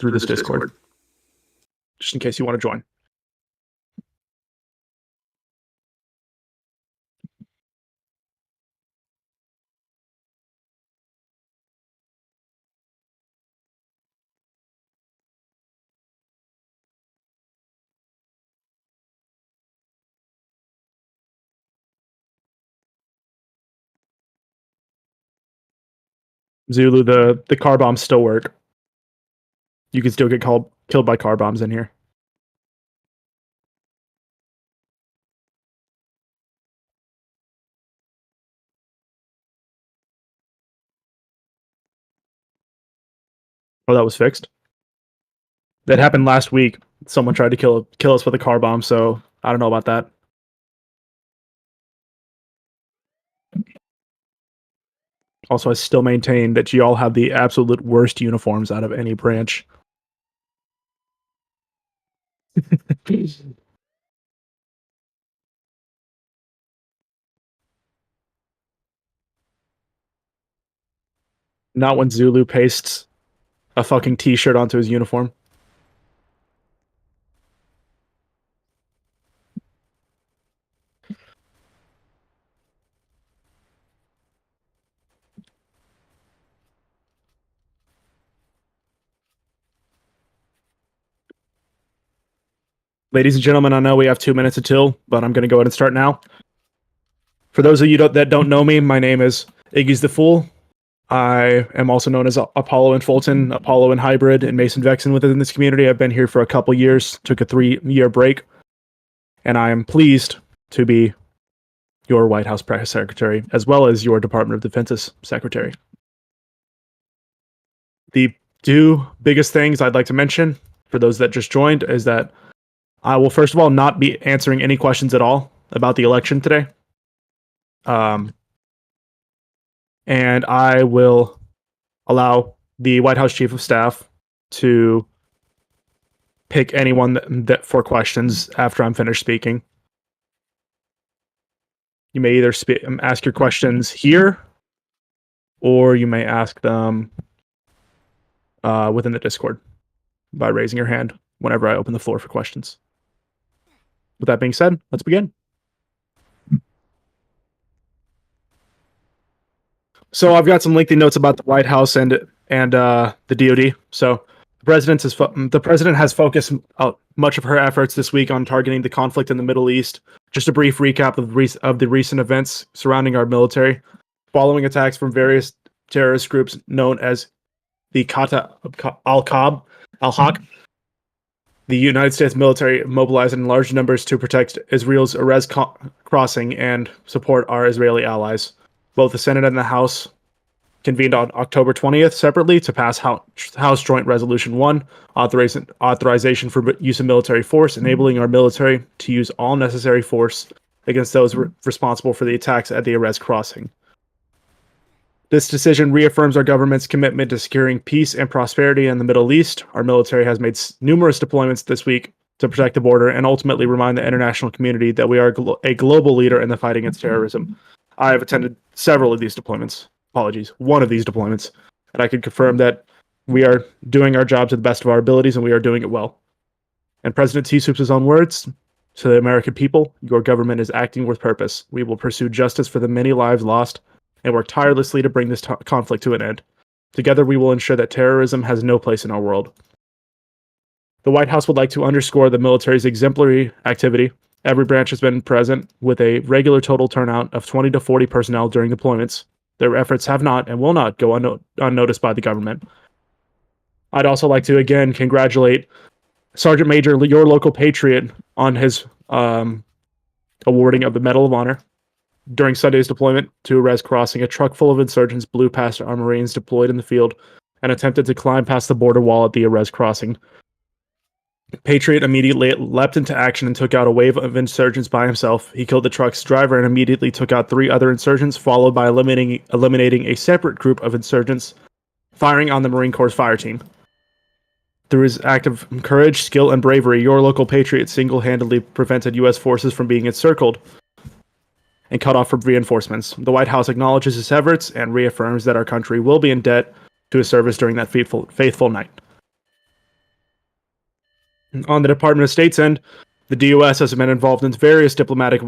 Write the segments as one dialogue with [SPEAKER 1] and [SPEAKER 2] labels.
[SPEAKER 1] through this Discord, just in case you want to join. Zulu, the car bombs still work. You can still get killed by car bombs in here. Oh, that was fixed? That happened last week. Someone tried to kill us with a car bomb, so I don't know about that. Also, I still maintain that you all have the absolute worst uniforms out of any branch. Not when Zulu pastes a fucking t-shirt onto his uniform. Ladies and gentlemen, I know we have 2 minutes until, but I'm going to go ahead and start now. For those of you that don't know me, my name is Iggy's the Fool. I am also known as Apollo and Fulton, Apollo and Hybrid, and Mason Vexen within this community. I've been here for a couple years, took a 3-year break, and I am pleased to be your White House Press Secretary, as well as your Department of Defense's Secretary. The 2 biggest things I'd like to mention, for those that just joined, is that I will first of all not be answering any questions at all about the election today. And I will allow the White House Chief of Staff to pick anyone that for questions after I'm finished speaking. You may either ask your questions here, or you may ask them within the Discord by raising your hand whenever I open the floor for questions. With that being said, let's begin. So I've got some lengthy notes about the White House and the DoD. So the president has focused much of her efforts this week on targeting the conflict in the Middle East. Just a brief recap of the recent events surrounding our military, following attacks from various terrorist groups known as the al-Haq. The United States military mobilized in large numbers to protect Israel's Erez crossing and support our Israeli allies. Both the Senate and the House convened on October 20th separately to pass House Joint Resolution 1, authorization for use of military force, enabling our military to use all necessary force against those responsible for the attacks at the Erez crossing. This decision reaffirms our government's commitment to securing peace and prosperity in the Middle East. Our military has made numerous deployments this week to protect the border and ultimately remind the international community that we are a global leader in the fight against terrorism. I have attended several of these deployments. One of these deployments. And I can confirm that we are doing our job to the best of our abilities and we are doing it well. And President T-Soup's own words to the American people, your government is acting with purpose. We will pursue justice for the many lives lost and work tirelessly to bring this conflict to an end. Together, we will ensure that terrorism has no place in our world. The White House would like to underscore the military's exemplary activity. Every branch has been present with a regular total turnout of 20 to 40 personnel during deployments. Their efforts have not and will not go unnoticed by the government. I'd also like to again congratulate Sergeant Major, your local patriot, on his awarding of the Medal of Honor. During Sunday's deployment to Erez crossing, a truck full of insurgents blew past our Marines deployed in the field and attempted to climb past the border wall at the Erez crossing. Patriot immediately leapt into action and took out a wave of insurgents by himself. He killed the truck's driver and immediately took out 3 other insurgents, followed by eliminating a separate group of insurgents, firing on the Marine Corps fire team. Through his act of courage, skill, and bravery, your local patriot single-handedly prevented U.S. forces from being encircled and cut off from reinforcements. The White House acknowledges his efforts and reaffirms that our country will be in debt to his service during that faithful night. On the Department of State's end, the DOS has been involved in various diplomatic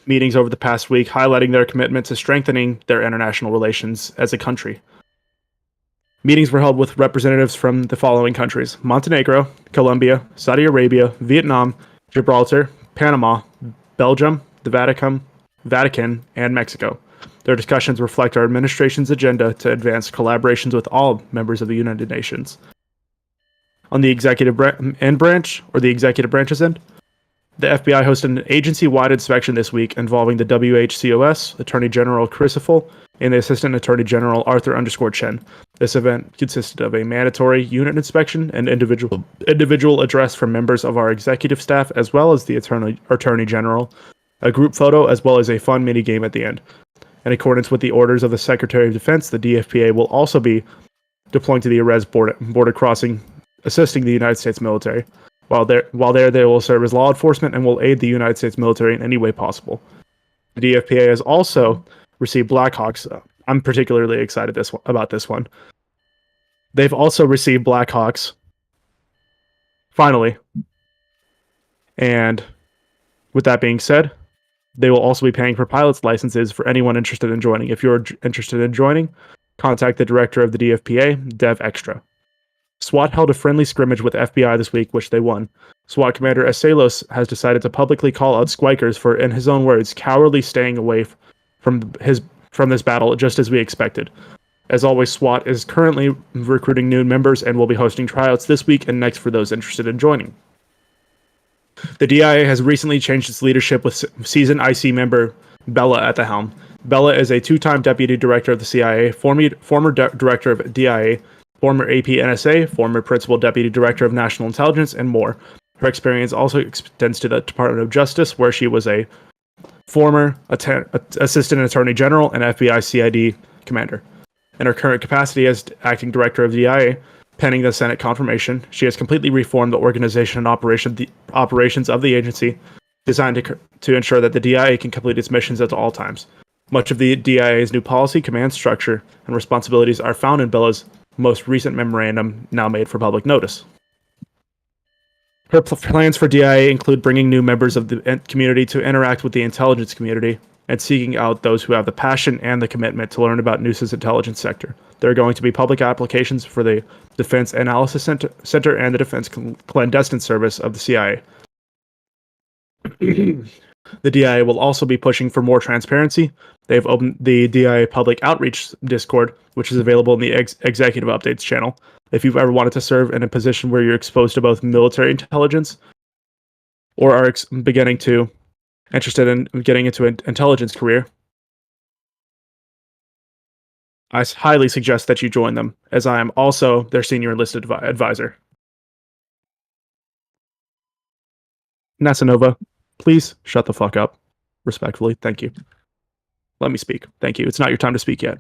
[SPEAKER 1] meetings over the past week, highlighting their commitment to strengthening their international relations as a country. Meetings were held with representatives from the following countries: Montenegro, Colombia, Saudi Arabia, Vietnam, Gibraltar, Panama, Belgium, the Vatican, and Mexico. Their discussions reflect our administration's agenda to advance collaborations with all members of the United Nations. On the executive branch, or the executive branch's end, the FBI hosted an agency-wide inspection this week involving the WHCOS, Attorney General Crisaful, and the Assistant Attorney General Arthur_Chen. This event consisted of a mandatory unit inspection and individual address from members of our executive staff, as well as the Attorney General, a group photo, as well as a fun mini game at the end. In accordance with the orders of the Secretary of Defense, the DFPA will also be deploying to the Erez border crossing, assisting the United States military. While there, they will serve as law enforcement and will aid the United States military in any way possible. The DFPA has also received Blackhawks. I'm particularly excited about this one. They've also received Blackhawks, finally. And with that being said, they will also be paying for pilot's licenses for anyone interested in joining. If you're interested in joining, contact the director of the DFPA, Dev Extra. SWAT held a friendly scrimmage with FBI this week, which they won. SWAT Commander Asalos has decided to publicly call out Squikers for, in his own words, cowardly staying away from this battle, just as we expected. As always, SWAT is currently recruiting new members and will be hosting tryouts this week and next for those interested in joining. The DIA has recently changed its leadership with seasoned IC member Bella at the helm. Bella is a two-time deputy director of the CIA, former director of DIA, former AP NSA, former principal deputy director of national intelligence, and more. Her experience also extends to the Department of Justice, where she was a former assistant attorney general and FBI CID commander. In her current capacity as acting director of DIA, pending the Senate confirmation, she has completely reformed the organization and operations of the agency, designed to ensure that the DIA can complete its missions at all times. Much of the DIA's new policy, command structure, and responsibilities are found in Bella's most recent memorandum, now made for public notice. Her plans for DIA include bringing new members of the community to interact with the intelligence community and seeking out those who have the passion and the commitment to learn about NUSA's intelligence sector. There are going to be public applications for the Defense Analysis Center and the Defense Clandestine Service of the CIA. The DIA will also be pushing for more transparency. They've opened the DIA Public Outreach Discord, which is available in the Executive Updates channel. If you've ever wanted to serve in a position where you're exposed to both military intelligence or are interested in getting into an intelligence career, I highly suggest that you join them, as I am also their senior enlisted advisor. Nasanova, please shut the fuck up. Respectfully, thank you. Let me speak. Thank you. It's not your time to speak yet.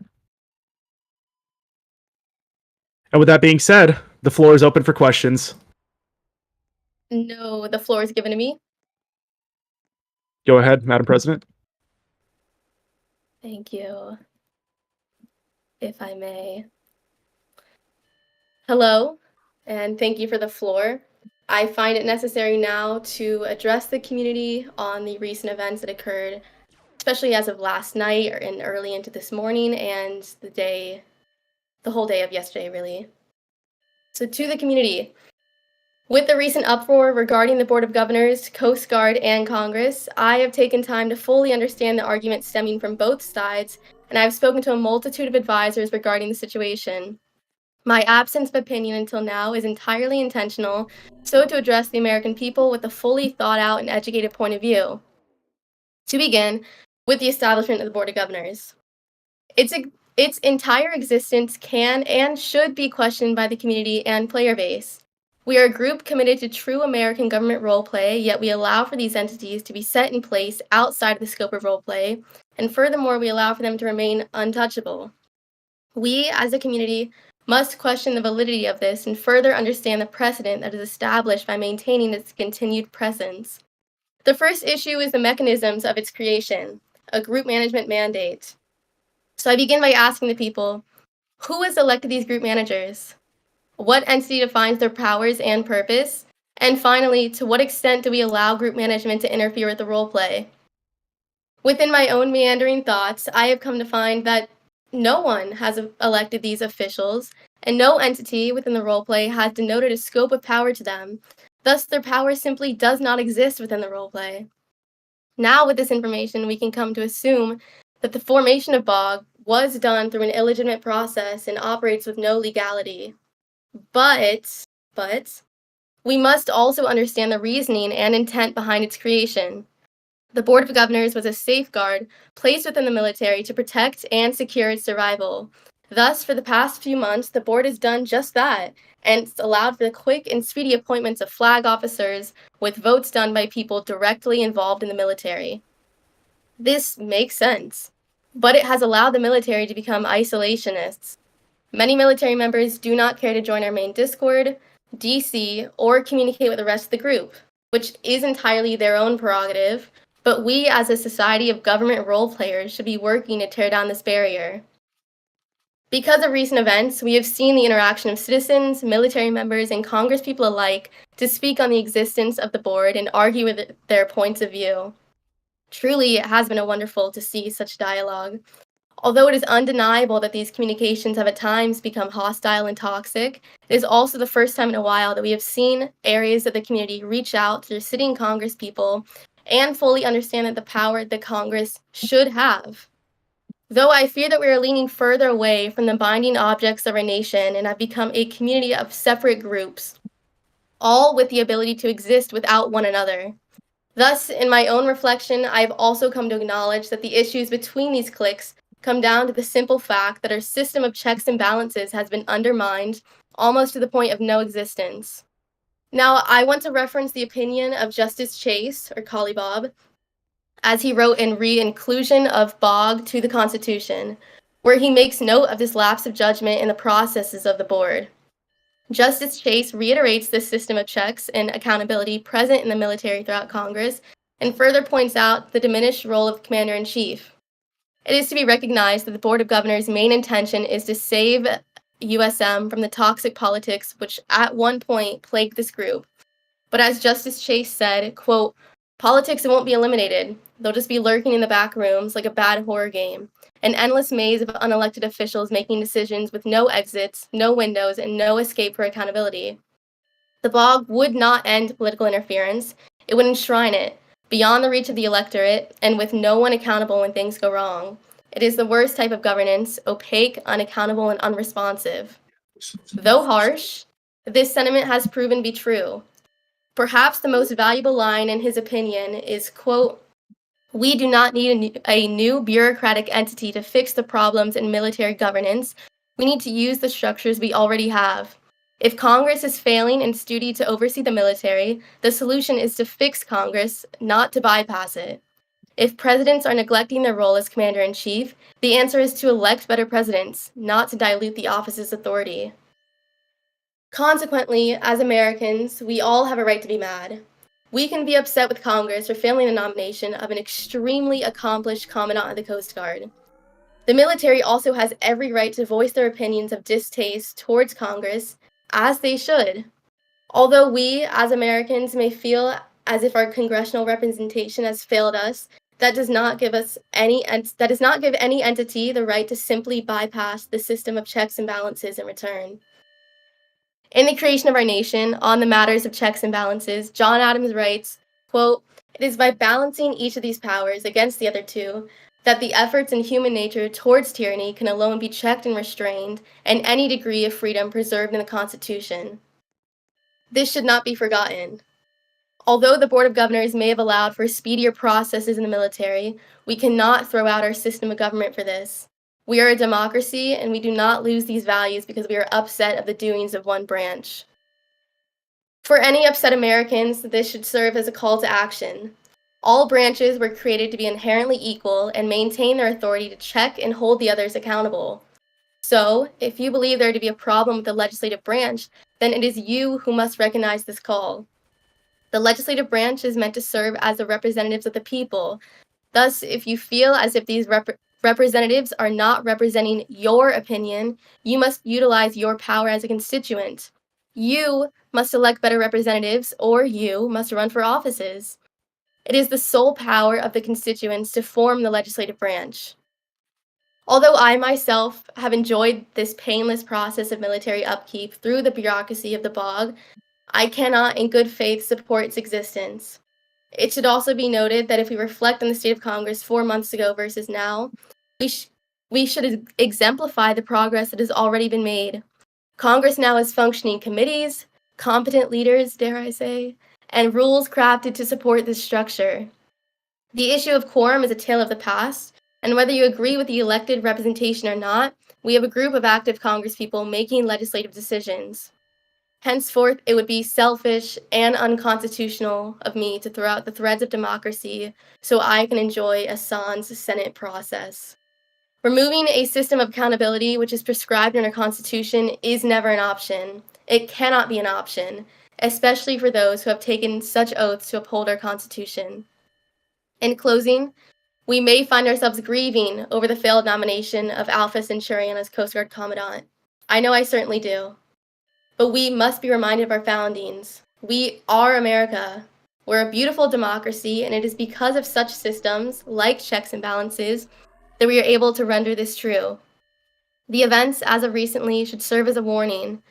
[SPEAKER 1] And with that being said, the floor is open for questions.
[SPEAKER 2] No, the floor is given to me.
[SPEAKER 1] Go ahead, Madam President.
[SPEAKER 2] Thank you. If I may. Hello, and thank you for the floor. I find it necessary now to address the community on the recent events that occurred, especially as of last night and early into this morning and the whole day of yesterday, really. So to the community, with the recent uproar regarding the Board of Governors, Coast Guard, and Congress, I have taken time to fully understand the arguments stemming from both sides, and I've spoken to a multitude of advisors regarding the situation. My absence of opinion until now is entirely intentional, so to address the American people with a fully thought out and educated point of view. To begin, with the establishment of the Board of Governors. Its entire existence can and should be questioned by the community and player base. We are a group committed to true American government roleplay, yet we allow for these entities to be set in place outside of the scope of roleplay, and furthermore, we allow for them to remain untouchable. We, as a community, must question the validity of this and further understand the precedent that is established by maintaining its continued presence. The first issue is the mechanisms of its creation, a group management mandate. So I begin by asking the people, who has elected these group managers? What entity defines their powers and purpose? And finally, to what extent do we allow group management to interfere with the role play? Within my own meandering thoughts, I have come to find that no one has elected these officials, and no entity within the roleplay has denoted a scope of power to them. Thus, their power simply does not exist within the roleplay. Now, with this information, we can come to assume that the formation of BOG was done through an illegitimate process and operates with no legality. But, we must also understand the reasoning and intent behind its creation. The Board of Governors was a safeguard placed within the military to protect and secure its survival. Thus, for the past few months, the board has done just that, and it's allowed for the quick and speedy appointments of flag officers with votes done by people directly involved in the military. This makes sense, but it has allowed the military to become isolationists. Many military members do not care to join our main Discord, DC, or communicate with the rest of the group, which is entirely their own prerogative, but we as a society of government role players should be working to tear down this barrier. Because of recent events, we have seen the interaction of citizens, military members, and congresspeople alike to speak on the existence of the board and argue with their points of view. Truly, it has been wonderful to see such dialogue. Although it is undeniable that these communications have at times become hostile and toxic, it is also the first time in a while that we have seen areas of the community reach out to their sitting congresspeople and fully understand that the power that Congress should have. Though I fear that we are leaning further away from the binding objects of our nation and have become a community of separate groups, all with the ability to exist without one another. Thus, in my own reflection, I have also come to acknowledge that the issues between these cliques come down to the simple fact that our system of checks and balances has been undermined almost to the point of no existence. Now, I want to reference the opinion of Justice Chase, or Collie Bob, as he wrote in Re-Inclusion of BOG to the Constitution, where he makes note of this lapse of judgment in the processes of the board. Justice Chase reiterates this system of checks and accountability present in the military throughout Congress, and further points out the diminished role of Commander-in-Chief. It is to be recognized that the Board of Governors' main intention is to save USM from the toxic politics which at one point plagued this group. But as Justice Chase said, quote, "Politics won't be eliminated. They'll just be lurking in the back rooms like a bad horror game. An endless maze of unelected officials making decisions with no exits, no windows, and no escape for accountability. The BOG would not end political interference. It would enshrine it, beyond the reach of the electorate, and with no one accountable when things go wrong. It is the worst type of governance, opaque, unaccountable, and unresponsive." Though harsh, this sentiment has proven to be true. Perhaps the most valuable line in his opinion is, quote, "We do not need a new bureaucratic entity to fix the problems in military governance. We need to use the structures we already have. If Congress is failing in its duty to oversee the military, the solution is to fix Congress, not to bypass it. If presidents are neglecting their role as commander-in-chief, the answer is to elect better presidents, not to dilute the office's authority." Consequently, as Americans, we all have a right to be mad. We can be upset with Congress for failing the nomination of an extremely accomplished Commandant of the Coast Guard. The military also has every right to voice their opinions of distaste towards Congress, as they should. Although we, as Americans, may feel as if our congressional representation has failed us, that does not give any entity the right to simply bypass the system of checks and balances in return. In the creation of our nation, on the matters of checks and balances, John Adams writes, quote, "It is by balancing each of these powers against the other two that the efforts in human nature towards tyranny can alone be checked and restrained, and any degree of freedom preserved in the Constitution." This should not be forgotten. Although the Board of Governors may have allowed for speedier processes in the military, we cannot throw out our system of government for this. We are a democracy, and we do not lose these values because we are upset of the doings of one branch. For any upset Americans, this should serve as a call to action. All branches were created to be inherently equal and maintain their authority to check and hold the others accountable. So, if you believe there to be a problem with the legislative branch, then it is you who must recognize this call. The legislative branch is meant to serve as the representatives of the people. Thus, if you feel as if these representatives are not representing your opinion, you must utilize your power as a constituent. You must elect better representatives, or you must run for offices. It is the sole power of the constituents to form the legislative branch. Although I myself have enjoyed this painless process of military upkeep through the bureaucracy of the bog, I cannot in good faith support its existence. It should also be noted that if we reflect on the state of Congress 4 months ago versus now, we should exemplify the progress that has already been made. Congress now has functioning committees, competent leaders, dare I say, and rules crafted to support this structure. The issue of quorum is a tale of the past, and whether you agree with the elected representation or not, we have a group of active congresspeople making legislative decisions. Henceforth, it would be selfish and unconstitutional of me to throw out the threads of democracy so I can enjoy a sans Senate process. Removing a system of accountability which is prescribed in our Constitution is never an option. It cannot be an option, especially for those who have taken such oaths to uphold our Constitution. In closing, we may find ourselves grieving over the failed nomination of Alpha Centurion as Coast Guard Commandant. I know I certainly do. But we must be reminded of our foundings. We are America. We're a beautiful democracy, and it is because of such systems, like checks and balances, that we are able to render this true. The events as of recently should serve as a warning.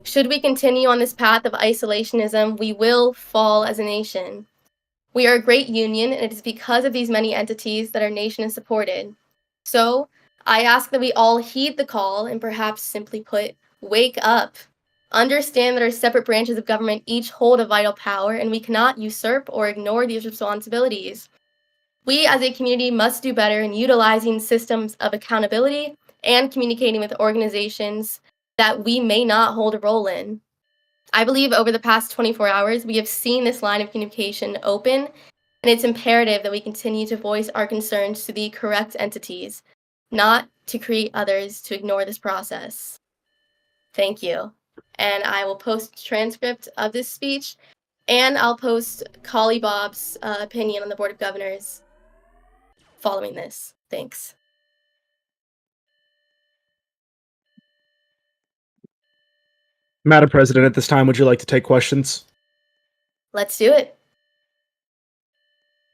[SPEAKER 2] Should we continue on this path of isolationism, we will fall as a nation. We are a great union, and it is because of these many entities that our nation is supported. So, I ask that we all heed the call and perhaps simply put, wake up. Understand that our separate branches of government each hold a vital power, and we cannot usurp or ignore these responsibilities. We as a community must do better in utilizing systems of accountability and communicating with organizations that we may not hold a role in. I believe over the past 24 hours, we have seen this line of communication open, and it's imperative that we continue to voice our concerns to the correct entities, not to create others to ignore this process. Thank you. And I will post a transcript of this speech, and I'll post Collie Bob's opinion on the Board of Governors following this. Thanks.
[SPEAKER 1] Madam President, at this time, would you like to take questions?
[SPEAKER 2] Let's do it.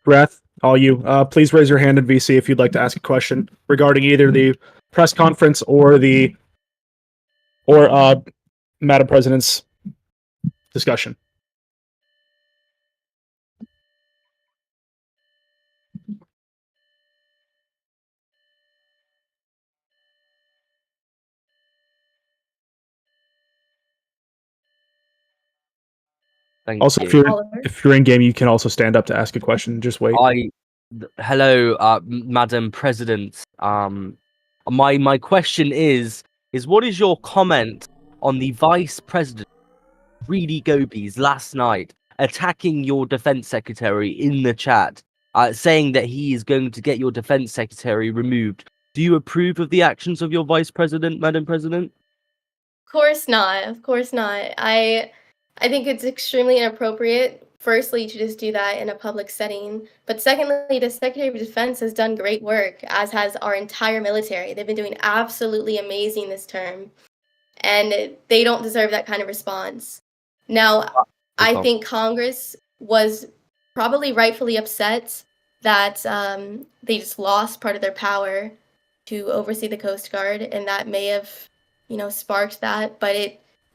[SPEAKER 1] Wrath, all you, please raise your hand in VC if you'd like to ask a question regarding either the press conference or Madam President's discussion.
[SPEAKER 3] Thank
[SPEAKER 1] Also,
[SPEAKER 3] you.
[SPEAKER 1] if you're in game, you can also stand up to ask a question. Just wait.
[SPEAKER 3] Hello, Madam President. My question is what is your comment on the Vice President, Reedy Gobies, last night attacking your Defense Secretary in the chat, saying that he is going to get your Defense Secretary removed? Do you approve of the actions of your Vice President, Madam President?
[SPEAKER 2] Of course not. Of course not. I think it's extremely inappropriate, firstly, to just do that in a public setting. But secondly, the Secretary of Defense has done great work, as has our entire military. They've been doing absolutely amazing this term, and they don't deserve that kind of response. Now, I think Congress was probably rightfully upset that they just lost part of their power to oversee the Coast Guard, and that may have, sparked that, but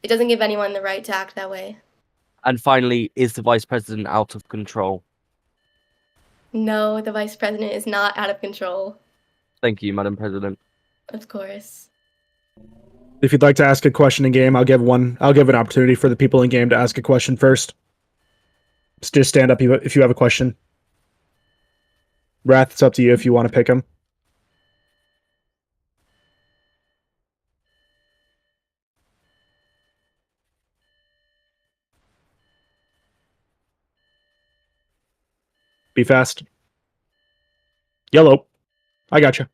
[SPEAKER 2] it doesn't give anyone the right to act that way.
[SPEAKER 3] And finally, is the Vice President out of control?
[SPEAKER 2] No, the Vice President is not out of control.
[SPEAKER 3] Thank you, Madam President.
[SPEAKER 2] Of course.
[SPEAKER 1] If you'd like to ask a question in game, I'll give an opportunity for the people in game to ask a question first. Just stand up if you have a question. Wrath, it's up to you if you want to pick him. Be fast. Yellow. I gotcha.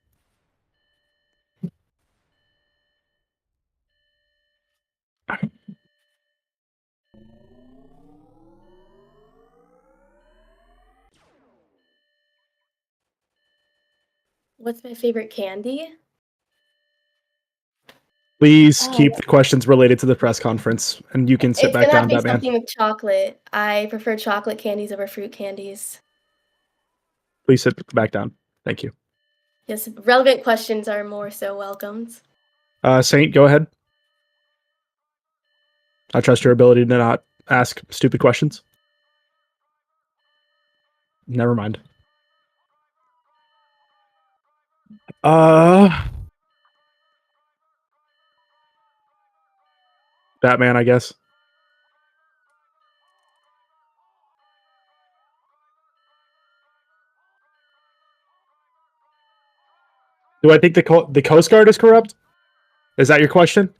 [SPEAKER 2] What's my favorite candy?
[SPEAKER 1] Please
[SPEAKER 2] Oh,
[SPEAKER 1] keep the questions related to the press conference, and you can sit
[SPEAKER 2] it's
[SPEAKER 1] back
[SPEAKER 2] gonna have
[SPEAKER 1] down,
[SPEAKER 2] to be
[SPEAKER 1] Batman.
[SPEAKER 2] something with chocolate. I prefer chocolate candies over fruit candies.
[SPEAKER 1] Please sit back down. Thank you.
[SPEAKER 2] Yes, relevant questions are more so welcomed.
[SPEAKER 1] Saint, go ahead. I trust your ability to not ask stupid questions. Never mind. Batman, I guess. Do I think the Coast Guard is corrupt? Is that your question?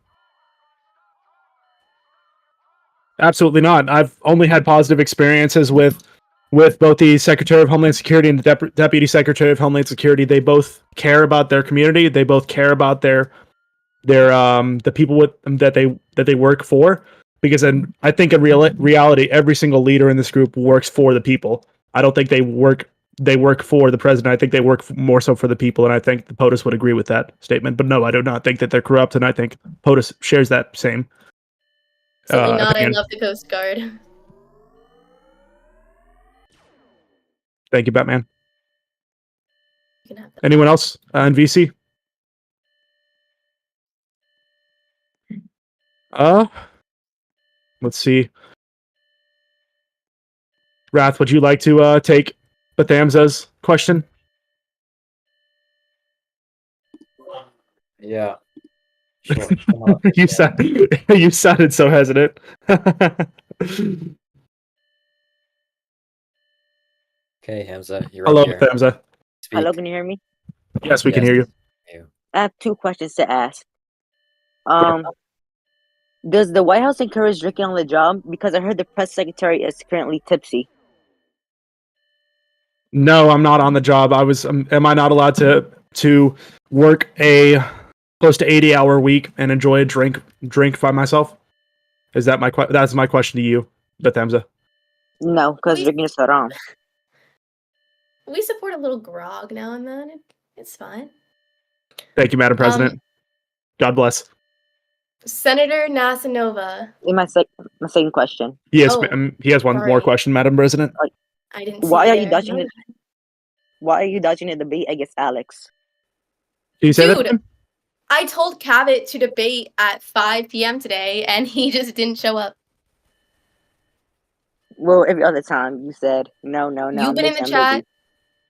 [SPEAKER 1] Absolutely not. I've only had positive experiences with both the Secretary of Homeland Security and the Deputy Secretary of Homeland Security. They both care about their community. They both care about their the people with that they work for. Because I think in reality, every single leader in this group works for the people. I don't think they work for the president. I think they work more so for the people, and I think the POTUS would agree with that statement. But no, I do not think that they're corrupt, and I think POTUS shares that same
[SPEAKER 2] Absolutely not.
[SPEAKER 1] opinion.
[SPEAKER 2] I love the Coast Guard. You
[SPEAKER 1] Thank you, Batman.
[SPEAKER 2] can have that.
[SPEAKER 1] Anyone else in VC? Let's see. Wrath, would you like to take Bathamza's question?
[SPEAKER 4] Yeah. Sure.
[SPEAKER 1] You sounded so hesitant.
[SPEAKER 4] Okay, Hamza, you're
[SPEAKER 1] Hello,
[SPEAKER 4] up here.
[SPEAKER 1] Bathamza.
[SPEAKER 4] Speak.
[SPEAKER 5] Hello, can you hear me?
[SPEAKER 1] Yes, we can
[SPEAKER 4] Yes.
[SPEAKER 1] hear you.
[SPEAKER 5] I have 2 questions to ask. Does the White House encourage drinking on the job? Because I heard the press secretary is currently tipsy.
[SPEAKER 1] No, I'm not on the job. I was. Am I not allowed to work a close to 80-hour week and enjoy a drink by myself? Is that that's my question to you, Bathamza?
[SPEAKER 5] No, because
[SPEAKER 2] We-
[SPEAKER 5] drinking is haram.
[SPEAKER 2] We support a little grog now and then. It's fine.
[SPEAKER 1] Thank you, Madam President. God bless.
[SPEAKER 2] Senator Nasanova.
[SPEAKER 5] In my second question,
[SPEAKER 1] Yes,
[SPEAKER 2] Oh,
[SPEAKER 1] he has one more
[SPEAKER 2] sorry.
[SPEAKER 1] question, Madam President.
[SPEAKER 2] I didn't see
[SPEAKER 5] why are
[SPEAKER 2] there.
[SPEAKER 5] you dodging
[SPEAKER 2] My
[SPEAKER 5] it? Why are you dodging a debate against Alex?
[SPEAKER 1] Can you say that
[SPEAKER 2] Dude.
[SPEAKER 1] again?
[SPEAKER 2] I told Cavett to debate at 5 p.m. today, and he just didn't show up.
[SPEAKER 5] Well, every other time you said no.
[SPEAKER 2] You've been in
[SPEAKER 5] next
[SPEAKER 2] the
[SPEAKER 5] time
[SPEAKER 2] chat.
[SPEAKER 5] maybe.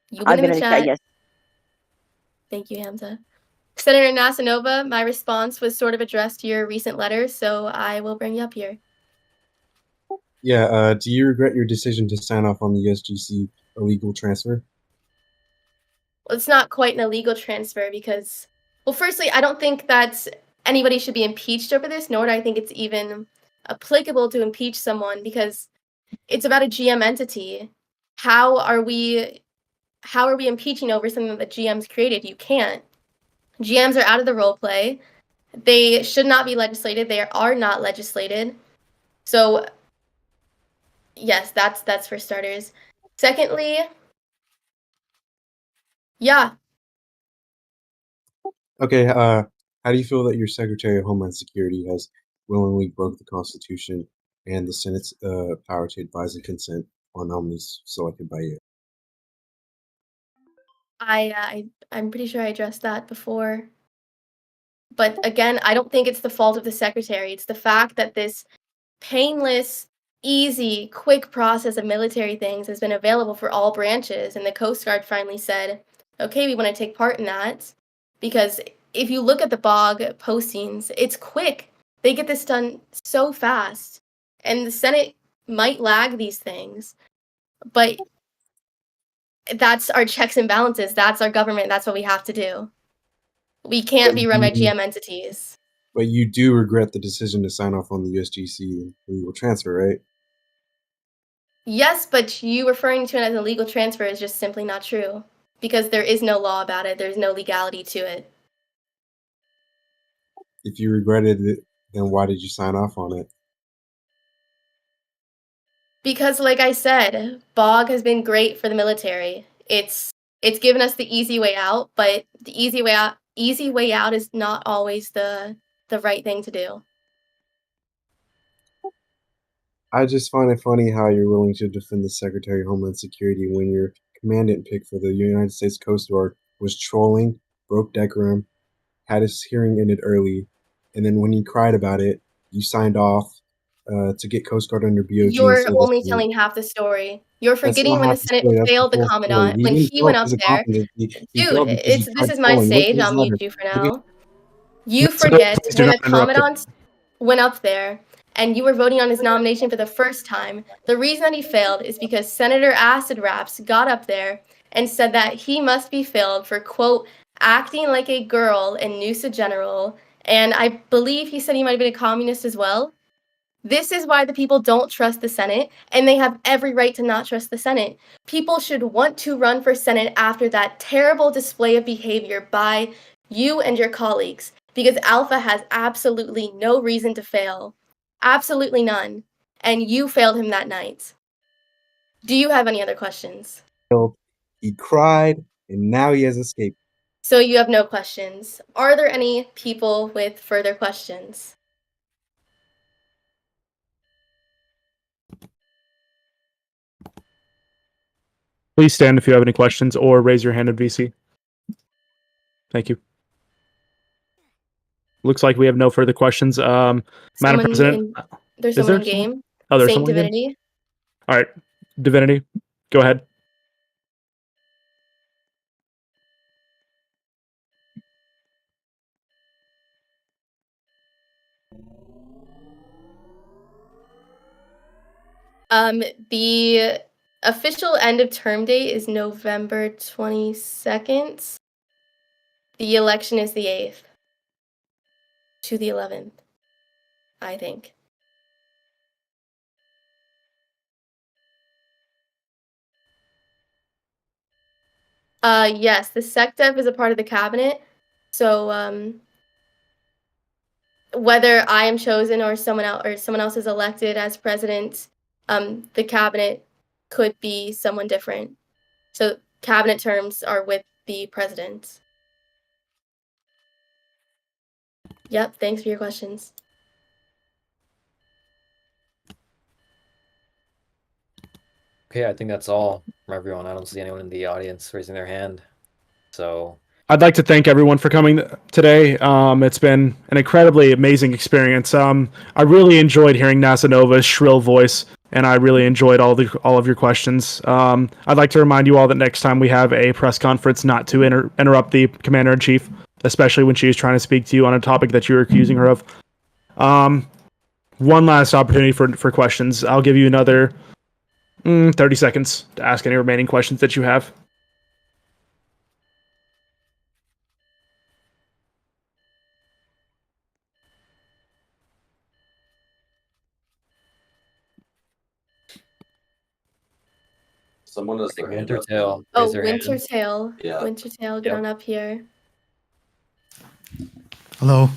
[SPEAKER 2] You've
[SPEAKER 5] I've
[SPEAKER 2] been in the chat.
[SPEAKER 5] yes.
[SPEAKER 2] Thank you, Hamza. Senator Nasanova, my response was sort of addressed to your recent letter, so I will bring you up here.
[SPEAKER 6] Yeah, do you regret your decision to sign off on the USGC illegal transfer?
[SPEAKER 2] Well, it's not quite an illegal transfer because, well, firstly, I don't think that anybody should be impeached over this, nor do I think it's even applicable to impeach someone because it's about a GM entity. How are we impeaching over something that the GM's created? You can't. GMs are out of the role play. They should not be legislated. They are not legislated. So, yes, that's for starters. Secondly, yeah,
[SPEAKER 6] Okay, how do you feel that your Secretary of Homeland Security has willingly broke the Constitution and the Senate's power to advise and consent on nominees selected by you?
[SPEAKER 2] I'm pretty sure I addressed that before. But again, I don't think it's the fault of the secretary. It's the fact that this painless, easy, quick process of military things has been available for all branches, and the Coast Guard finally said, okay, we want to take part in that. Because if you look at the BOG postings, it's quick. They get this done so fast. And the Senate might lag these things. But that's our checks and balances. That's our government. That's what we have to do. We can't be run by GM entities.
[SPEAKER 6] But you do regret the decision to sign off on the USGC illegal transfer, right?
[SPEAKER 2] Yes, but you referring to it as an illegal transfer is just simply not true. Because there is no law about it. There's no legality to it.
[SPEAKER 6] If you regretted it, then why did you sign off on it?
[SPEAKER 2] Because like I said, BOG has been great for the military. It's given us the easy way out, but the easy way out is not always the the right thing to do.
[SPEAKER 6] I just find it funny how you're willing to defend the Secretary of Homeland Security when your commandant pick for the United States Coast Guard was trolling, broke decorum, had his hearing ended early, and then when he cried about it, you signed off to get Coast Guard under BOG
[SPEAKER 2] You're
[SPEAKER 6] instead of the
[SPEAKER 2] only
[SPEAKER 6] Senate.
[SPEAKER 2] telling half the story. You're
[SPEAKER 6] That's
[SPEAKER 2] forgetting
[SPEAKER 6] not
[SPEAKER 2] when the
[SPEAKER 6] half the
[SPEAKER 2] Senate
[SPEAKER 6] story. That's the
[SPEAKER 2] failed the
[SPEAKER 6] full story.
[SPEAKER 2] commandant.
[SPEAKER 6] He
[SPEAKER 2] When
[SPEAKER 6] didn't
[SPEAKER 2] he
[SPEAKER 6] fail
[SPEAKER 2] went
[SPEAKER 6] because
[SPEAKER 2] up
[SPEAKER 6] of
[SPEAKER 2] there,
[SPEAKER 6] competency. He
[SPEAKER 2] dude,
[SPEAKER 6] failed because he
[SPEAKER 2] this
[SPEAKER 6] tried
[SPEAKER 2] is my
[SPEAKER 6] trolling. Look at
[SPEAKER 2] stage.
[SPEAKER 6] his
[SPEAKER 2] I'll mute
[SPEAKER 6] letter.
[SPEAKER 2] you for
[SPEAKER 6] Look at
[SPEAKER 2] now. You
[SPEAKER 1] Mr.
[SPEAKER 2] forget
[SPEAKER 1] Please do
[SPEAKER 2] when
[SPEAKER 1] not
[SPEAKER 2] the
[SPEAKER 1] interrupt him.
[SPEAKER 2] commandant went up there and you were voting on his nomination for the first time. The reason that he failed is because Senator Acid Raps got up there and said that he must be failed for, quote, acting like a girl in Noosa General. And I believe he said he might have been a communist as well. This is why the people don't trust the Senate, and they have every right to not trust the Senate. People should want to run for Senate after that terrible display of behavior by you and your colleagues, because Alpha has absolutely no reason to fail. Absolutely none. And you failed him that night. Do you have any other questions?
[SPEAKER 6] He cried, and now he has escaped.
[SPEAKER 2] So you have no questions. Are there any people with further questions?
[SPEAKER 1] Please stand if you have any questions or raise your hand in VC. Thank you. Looks like we have no further questions. Madam
[SPEAKER 2] Someone
[SPEAKER 1] President,
[SPEAKER 2] there's
[SPEAKER 1] is
[SPEAKER 2] someone
[SPEAKER 1] there
[SPEAKER 2] in
[SPEAKER 1] someone?
[SPEAKER 2] game.
[SPEAKER 1] Oh, there's
[SPEAKER 2] Saint
[SPEAKER 1] someone in game?
[SPEAKER 2] Divinity.
[SPEAKER 1] All right, Divinity, go ahead.
[SPEAKER 2] The official end of term date is November 22nd. The election is the 8th to the 11th, I think. Yes, the SecDev is a part of the cabinet. So, whether I am chosen or someone else is elected as president, the cabinet could be someone different. So, cabinet terms are with the president. Yep, thanks for your questions.
[SPEAKER 4] Okay, I think that's all from everyone. I don't see anyone in the audience raising their hand. So
[SPEAKER 1] I'd like to thank everyone for coming today. It's been an incredibly amazing experience. I really enjoyed hearing NASA Nova's shrill voice, and I really enjoyed all of your questions. I'd like to remind you all that next time we have a press conference, not to interrupt the Commander in Chief, especially when she is trying to speak to you on a topic that you're accusing her of. One last opportunity for questions. I'll give you another 30 seconds to ask any remaining questions that you have.
[SPEAKER 7] Someone does their hand up.
[SPEAKER 4] Wintertail,
[SPEAKER 2] Oh,
[SPEAKER 4] raise your hand.
[SPEAKER 2] Wintertail.
[SPEAKER 7] Yeah.
[SPEAKER 2] Wintertail, get
[SPEAKER 4] Yep.
[SPEAKER 2] on up here.
[SPEAKER 8] Hello.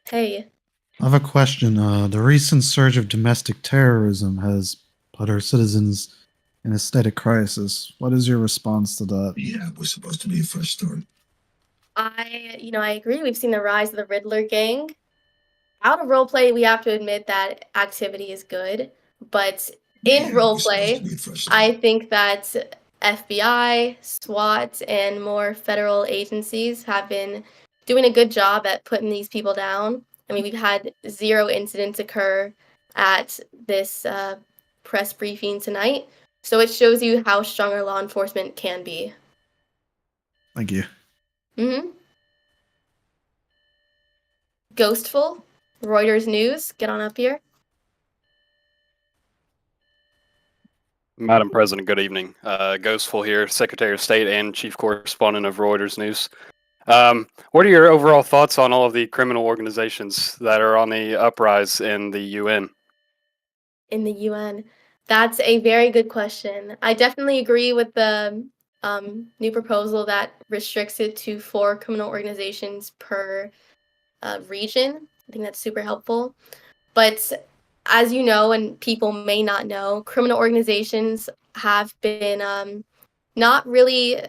[SPEAKER 2] Hey.
[SPEAKER 8] I have a question. The recent surge of domestic terrorism has put our citizens in a state of crisis. What is your response to that?
[SPEAKER 9] Yeah, it was supposed to be a fresh start.
[SPEAKER 2] I agree. We've seen the rise of the Riddler gang. Out of roleplay, we have to admit that activity is good. But in
[SPEAKER 9] Yeah, it was supposed
[SPEAKER 2] roleplay,
[SPEAKER 9] to be a fresh start.
[SPEAKER 2] I think that FBI, SWAT, and more federal agencies have been doing a good job at putting these people down. I mean, we've had 0 incidents occur at this press briefing tonight. So it shows you how strong our law enforcement can be.
[SPEAKER 8] Thank you.
[SPEAKER 2] Mm-hmm. Ghostful, Reuters News, get on up here.
[SPEAKER 10] Madam President, good evening. Ghostful here, Secretary of State and Chief Correspondent of Reuters News. What are your overall thoughts on all of the criminal organizations that are on the uprise in the UN?
[SPEAKER 2] In the UN? That's a very good question. I definitely agree with the new proposal that restricts it to 4 criminal organizations per region. I think that's super helpful. But as you know, and people may not know, criminal organizations have been not really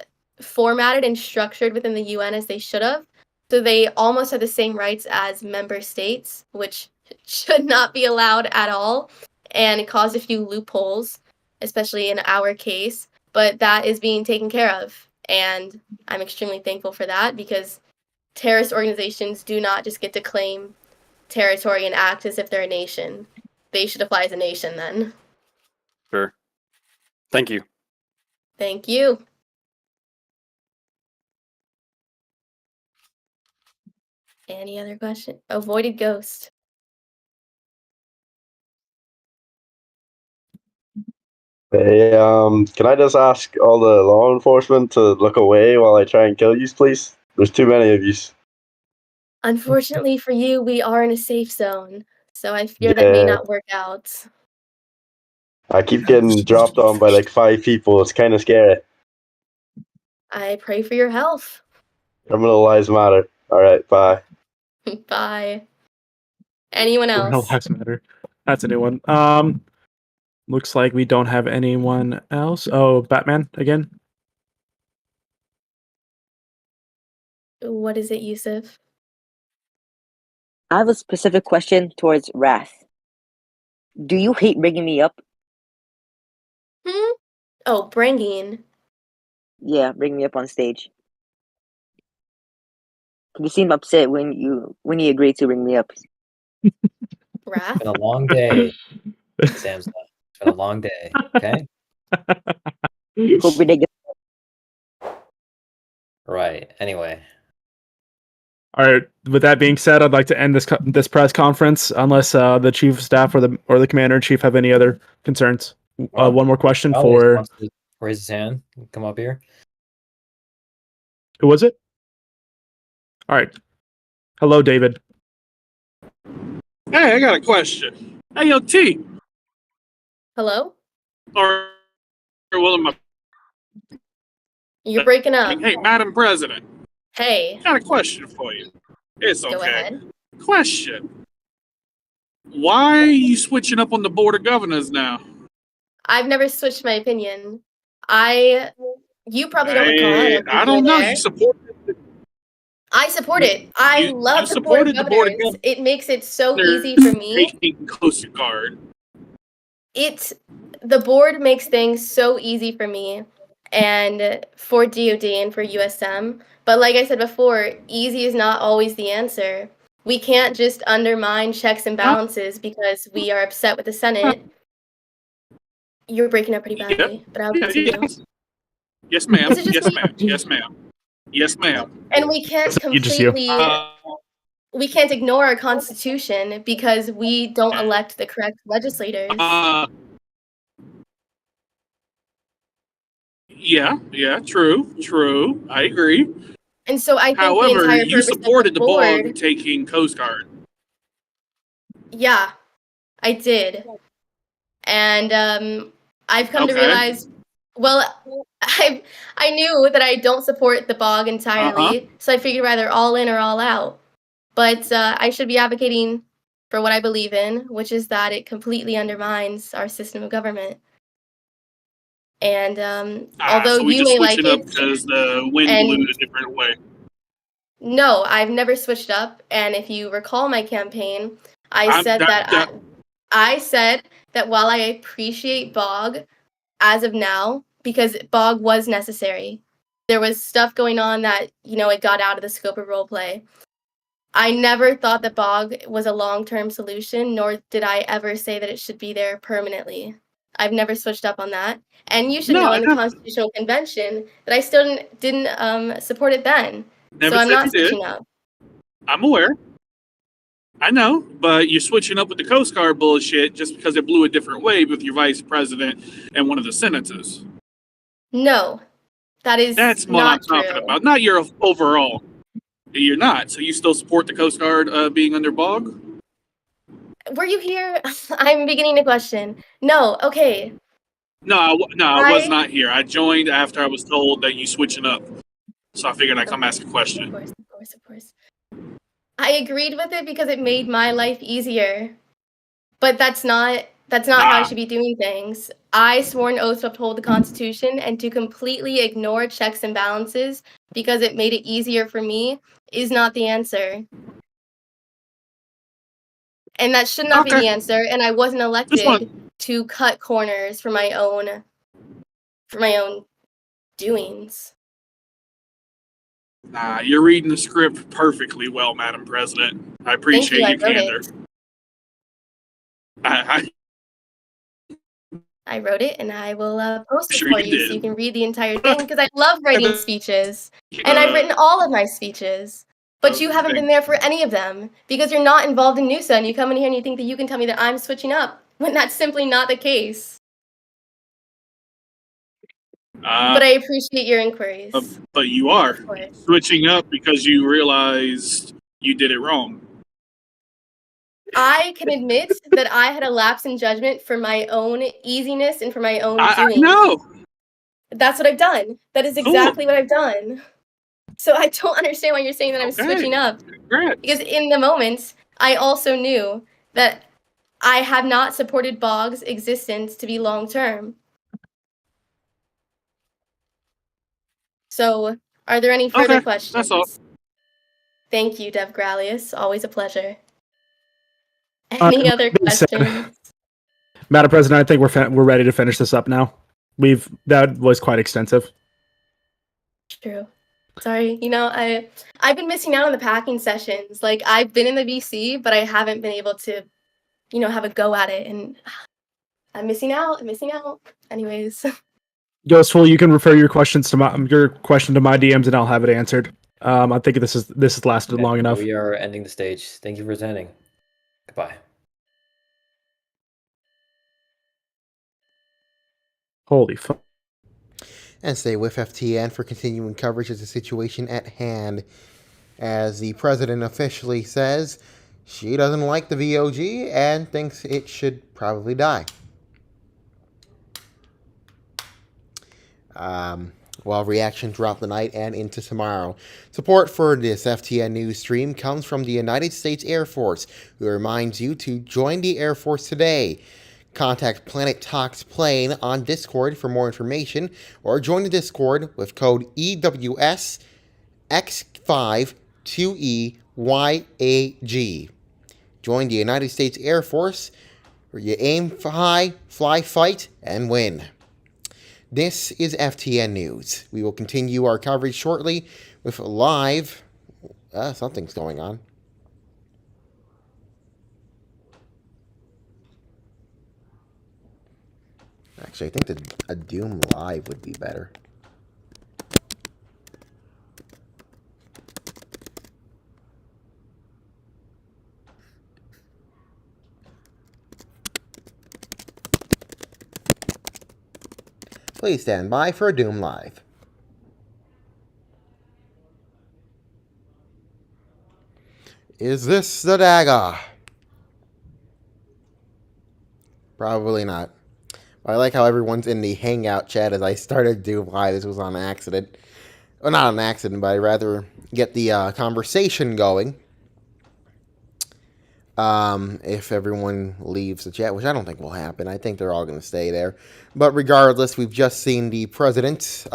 [SPEAKER 2] formatted and structured within the UN as they should have. So they almost have the same rights as member states, which should not be allowed at all, and it caused a few loopholes, especially in our case. But that is being taken care of, and I'm extremely thankful for that because terrorist organizations do not just get to claim territory and act as if they're a nation. They should apply as a nation then.
[SPEAKER 10] Sure. Thank you.
[SPEAKER 2] Thank you. Any other question? Avoided ghost.
[SPEAKER 11] Hey, can I just ask all the law enforcement to look away while I try and kill you, please? There's too many of you.
[SPEAKER 2] Unfortunately for you, we are in a safe zone, so I fear that may not work out.
[SPEAKER 11] I keep getting dropped on by like 5 people. It's kind of scary.
[SPEAKER 2] I pray for your health.
[SPEAKER 11] Criminal lives matter. All right, bye.
[SPEAKER 2] Bye. Anyone
[SPEAKER 1] Criminal
[SPEAKER 2] else?
[SPEAKER 1] lives matter. That's a new one. Looks like we don't have anyone else. Oh, Batman again.
[SPEAKER 2] What is it, Yusuf?
[SPEAKER 5] I have a specific question towards Wrath. Do you hate bringing me up?
[SPEAKER 2] Oh, bringing.
[SPEAKER 5] Yeah, bring me up on stage. You seem upset when you agreed to bring me up.
[SPEAKER 2] Wrath?
[SPEAKER 4] It's been a long day, Sam's. It's been a long day. Okay.
[SPEAKER 5] Hope we get.
[SPEAKER 4] Right. Anyway.
[SPEAKER 1] All right. With that being said, I'd like to end this press conference unless the chief of staff or the commander in chief have any other concerns. One more question for
[SPEAKER 4] wants to raise his hand. Come up here.
[SPEAKER 1] who was it? All right. Hello, David.
[SPEAKER 12] Hey, I got a question. Hey, yo, T.
[SPEAKER 2] Hello?
[SPEAKER 12] Or well, am I?
[SPEAKER 2] You're breaking up.
[SPEAKER 12] Hey, Madam President.
[SPEAKER 2] Hey.
[SPEAKER 12] Got a question for you. It's okay.
[SPEAKER 2] Go ahead.
[SPEAKER 12] Question. Why are you switching up on the Board of Governors now?
[SPEAKER 2] I've never switched my opinion. You probably don't recall.
[SPEAKER 12] I don't know. You support it.
[SPEAKER 2] I support it. I love the Board of
[SPEAKER 12] supported the Board of
[SPEAKER 2] Governors.
[SPEAKER 12] Governors.
[SPEAKER 2] It makes it so easy for me.
[SPEAKER 12] Taking Coast Guard.
[SPEAKER 2] The board makes things so easy for me and for DoD and for USM. But like I said before, easy is not always the answer. We can't just undermine checks and balances because we are upset with the Senate. You're breaking up pretty badly, but I'll continue.
[SPEAKER 12] Yes, ma'am.
[SPEAKER 2] Is it just
[SPEAKER 12] Yes,
[SPEAKER 2] me?
[SPEAKER 12] ma'am. Yes, ma'am. Yes, ma'am.
[SPEAKER 2] And we can't completely we can't ignore our constitution because we don't elect the correct legislators.
[SPEAKER 12] Yeah, true. I agree.
[SPEAKER 2] And so I think
[SPEAKER 12] However,
[SPEAKER 2] the entire
[SPEAKER 12] you
[SPEAKER 2] purpose
[SPEAKER 12] supported
[SPEAKER 2] of the
[SPEAKER 12] the
[SPEAKER 2] board,
[SPEAKER 12] board taking Coast Guard.
[SPEAKER 2] Yeah, I did. And I've come to realize, well, I knew that I don't support the BOG entirely, so I figured either all in or all out. But I should be advocating for what I believe in, which is that it completely undermines our system of government. And although
[SPEAKER 12] so we
[SPEAKER 2] you
[SPEAKER 12] just
[SPEAKER 2] may like
[SPEAKER 12] switching up
[SPEAKER 2] it,
[SPEAKER 12] because the wind blew a different way.
[SPEAKER 2] No, I've never switched up. And if you recall my campaign, I said that while I appreciate BOG as of now, because BOG was necessary, there was stuff going on that, it got out of the scope of roleplay. I never thought that BOG was a long-term solution, nor did I ever say that it should be there permanently. I've never switched up on that. And you should know in the Constitutional Convention that I still didn't support it then. So I'm not switching up.
[SPEAKER 12] I'm aware. I know, but you're switching up with the Coast Guard bullshit just because it blew a different way with your vice president and one of the senators.
[SPEAKER 2] No, that's
[SPEAKER 12] what I'm
[SPEAKER 2] true.
[SPEAKER 12] talking about. Not your overall. You're not. So you still support the Coast Guard being under BOG?
[SPEAKER 2] Were you here? I'm beginning to question. No, okay.
[SPEAKER 12] No, I was not here. I joined after I was told that you switching up. So I figured I'd come ask a question.
[SPEAKER 2] Of course. I agreed with it because it made my life easier. But that's not That's not how I should be doing things. I swore an oath to uphold the Constitution, and to completely ignore checks and balances because it made it easier for me is not the answer. And that should not be the answer, and I wasn't elected to cut corners for my own doings.
[SPEAKER 12] Nah, you're reading the script perfectly well, Madam President. I appreciate
[SPEAKER 2] I
[SPEAKER 12] your
[SPEAKER 2] wrote
[SPEAKER 12] candor.
[SPEAKER 2] I wrote it, and I will post it
[SPEAKER 12] Sure
[SPEAKER 2] for
[SPEAKER 12] you
[SPEAKER 2] you
[SPEAKER 12] did.
[SPEAKER 2] so you can read the entire thing, because I love writing speeches. And I've written all of my speeches. But you haven't been there for any of them, because you're not involved in NUSA, and you come in here and you think that you can tell me that I'm switching up, when that's simply not the case. But I appreciate your inquiries.
[SPEAKER 12] But you are switching up because you realized you did it wrong.
[SPEAKER 2] I can admit that I had a lapse in judgment for my own easiness and for my own doing.
[SPEAKER 12] No.
[SPEAKER 2] That's what I've done. That is exactly what I've done. So I don't understand why you're saying that I'm switching up. Because in the moment, I also knew that I have not supported Bog's existence to be long-term. So, are there any further questions?
[SPEAKER 12] That's all.
[SPEAKER 2] Thank you, Dev Gralius. Always a pleasure. Any other questions?
[SPEAKER 1] Madam President, I think we're ready to finish this up now. That was quite extensive.
[SPEAKER 2] True. Sorry, I've been missing out on the packing sessions. Like, I've been in the VC, but I haven't been able to, have a go at it, and I'm missing out. Anyways.
[SPEAKER 1] Ghostful, you can refer your question to my DMs, and I'll have it answered. I think this has lasted long enough.
[SPEAKER 4] We are ending the stage. Thank you for attending. Goodbye.
[SPEAKER 1] Holy fuck.
[SPEAKER 13] And stay with FTN for continuing coverage of the situation at hand. As the president officially says, she doesn't like the VOG and thinks it should probably die. While reaction throughout the night and into tomorrow. Support for this FTN news stream comes from the United States Air Force, who reminds you to join the Air Force today. Contact Planet Talks Plane on Discord for more information, or join the Discord with code EWSX52EYAG. Join the United States Air Force, where you aim for high, fly, fight, and win. This is FTN News. We will continue our coverage shortly with live... something's going on. Actually, I think a Doom Live would be better. Please stand by for a Doom Live. Is this the dagger? Probably not. I like how everyone's in the Hangout chat as I started Doom Live. This was on accident. Well, not an accident, but I'd rather get the conversation going. If everyone leaves the chat, which I don't think will happen. I think they're all going to stay there. But regardless, we've just seen the president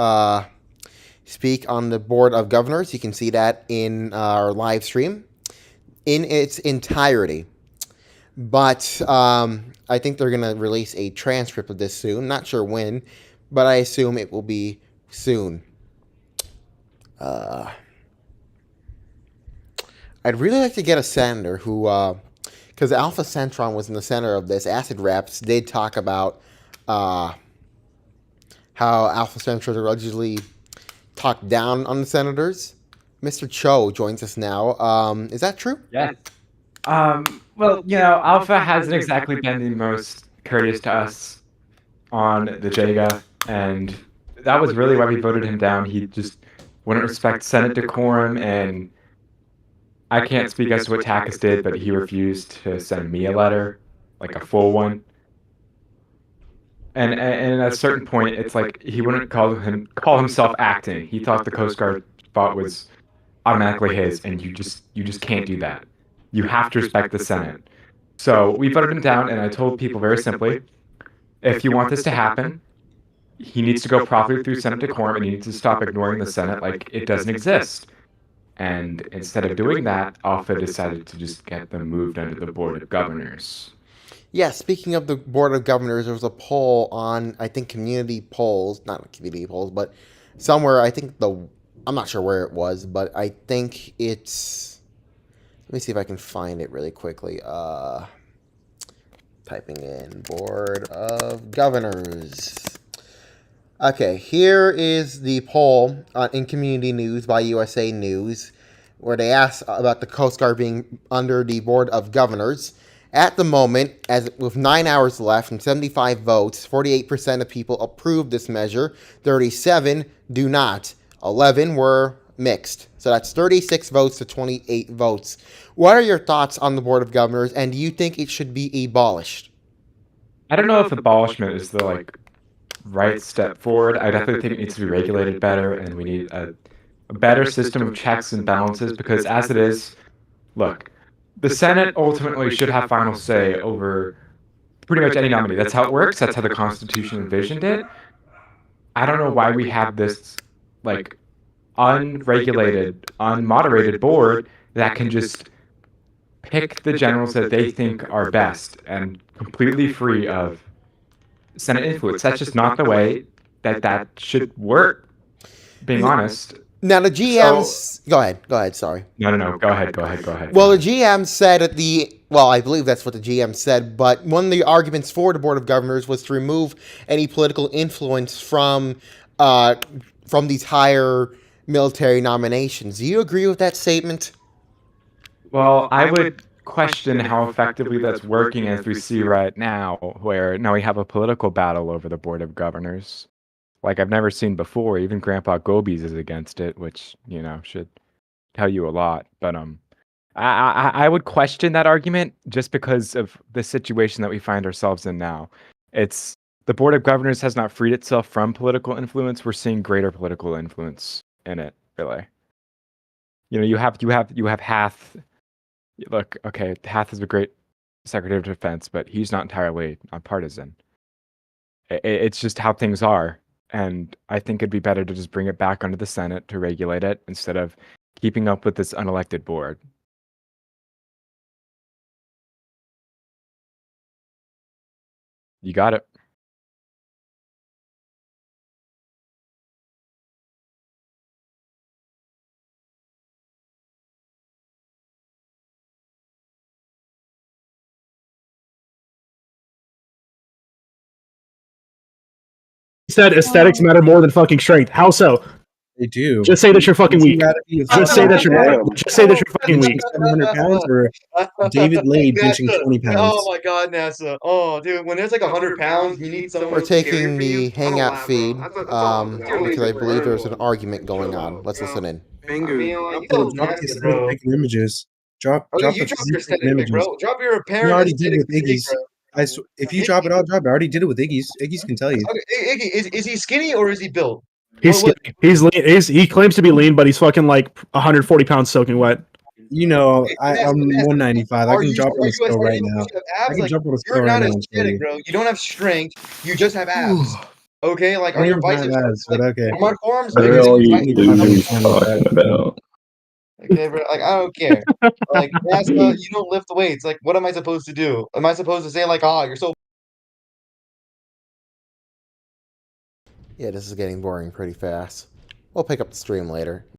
[SPEAKER 13] speak on the Board of Governors. You can see that in our live stream in its entirety. But I think they're going to release a transcript of this soon. Not sure when, but I assume it will be soon. I'd really like to get a senator who, because Alpha Centron was in the center of this. Acid Reps did talk about how Alpha Centron allegedly talked down on the senators. Mr. Cho joins us now. Is that true?
[SPEAKER 14] Yes. Well, Alpha hasn't exactly been the most courteous to us on the JAGA, and that was really why we voted him down. He just wouldn't respect Senate decorum, and I can't speak as to what Takis did, but he refused to send me a letter, like a full one. And at a certain point, it's like he wouldn't call himself acting. He thought the Coast Guard spot was automatically his, and you just can't do that. You have to respect the Senate. So we voted him down, and I told people very simply, if you want this to happen, he needs to go properly through Senate decorum, and he needs to stop ignoring the Senate like it doesn't exist. And instead of doing that, Alpha decided to just get them moved under the Board of Governors.
[SPEAKER 13] Yeah, speaking of the Board of Governors, there was a poll on, I think, community polls, not community polls, but somewhere, I'm not sure where it was, but I think it's, let me see if I can find it really quickly. Typing in Board of Governors. Okay, here is the poll in Community News by USA News, where they asked about the Coast Guard being under the Board of Governors. At the moment, as with 9 hours left and 75 votes, 48% of people approved this measure, 37 do not, 11 were mixed. So that's 36 votes to 28 votes. What are your thoughts on the Board of Governors, and do you think it should be abolished?
[SPEAKER 14] I don't know if abolishment is the right step forward. I definitely think it needs to be regulated better, and we need a better system of checks and balances, because as it is, look, the Senate ultimately should have final say over pretty much any nominee. That's how it works. That's how the Constitution envisioned it. I don't know why we have this unregulated, unmoderated board that can just pick the generals that they think are best and completely free of Senate influence. That's just not the way that should work, being honest.
[SPEAKER 13] Now, the GMs... Go ahead, sorry.
[SPEAKER 14] No. Go ahead.
[SPEAKER 13] Well, the GM said I believe that's what the GM said, but one of the arguments for the Board of Governors was to remove any political influence from these higher military nominations. Do you agree with that statement?
[SPEAKER 14] Well, I would question how effectively that's working, as we see right now, where now we have a political battle over the Board of Governors like I've never seen before. Even Grandpa Gobies is against it, which, should tell you a lot. But I would question that argument just because of the situation that we find ourselves in now. It's the Board of Governors has not freed itself from political influence. We're seeing greater political influence in it, really. You have Hath. Look, okay, Hath is a great Secretary of Defense, but he's not entirely nonpartisan. It's just how things are. And I think it'd be better to just bring it back under the Senate to regulate it instead of keeping up with this unelected board. You got it.
[SPEAKER 1] Said aesthetics matter more than fucking strength. How so?
[SPEAKER 6] They do.
[SPEAKER 1] Just say that you're fucking weak. Just say that you're fucking weak.
[SPEAKER 6] 700 pounds or David Lade benching 20 pounds.
[SPEAKER 15] Oh my god, NASA. Oh, dude, when there's like 100 pounds, you need someone.
[SPEAKER 13] We're taking the Hangout feed because I believe there's an argument going on. Let's listen in.
[SPEAKER 6] Drop these taking images. Drop
[SPEAKER 15] you
[SPEAKER 6] the
[SPEAKER 15] drop your
[SPEAKER 6] taking
[SPEAKER 15] aesthetic,
[SPEAKER 6] images.
[SPEAKER 15] bro. Drop your apparent.
[SPEAKER 6] You already did it with
[SPEAKER 15] aesthetic,
[SPEAKER 6] Iggy's. If you drop it, I'll drop it. I already did it with Iggy's. Iggy's can tell you.
[SPEAKER 15] Okay, Iggy, is he skinny or is he built?
[SPEAKER 1] He's skinny. He's lean. He claims to be lean, but he's fucking like 140 pounds soaking wet.
[SPEAKER 6] I'm 195. I can drop on the scale right now. I can jump on the scale
[SPEAKER 15] You're
[SPEAKER 6] right
[SPEAKER 15] not
[SPEAKER 6] now.
[SPEAKER 15] aesthetic, bro. You don't have strength. You just have abs. Okay, like on your biceps.
[SPEAKER 6] But okay.
[SPEAKER 15] On my forearms.
[SPEAKER 11] What are you talking about?
[SPEAKER 15] Okay, bro. Like I don't care. Like NASA, you don't lift weights. Like, what am I supposed to do? Am I supposed to say like, you're so?
[SPEAKER 13] Yeah, this is getting boring pretty fast. We'll pick up the stream later.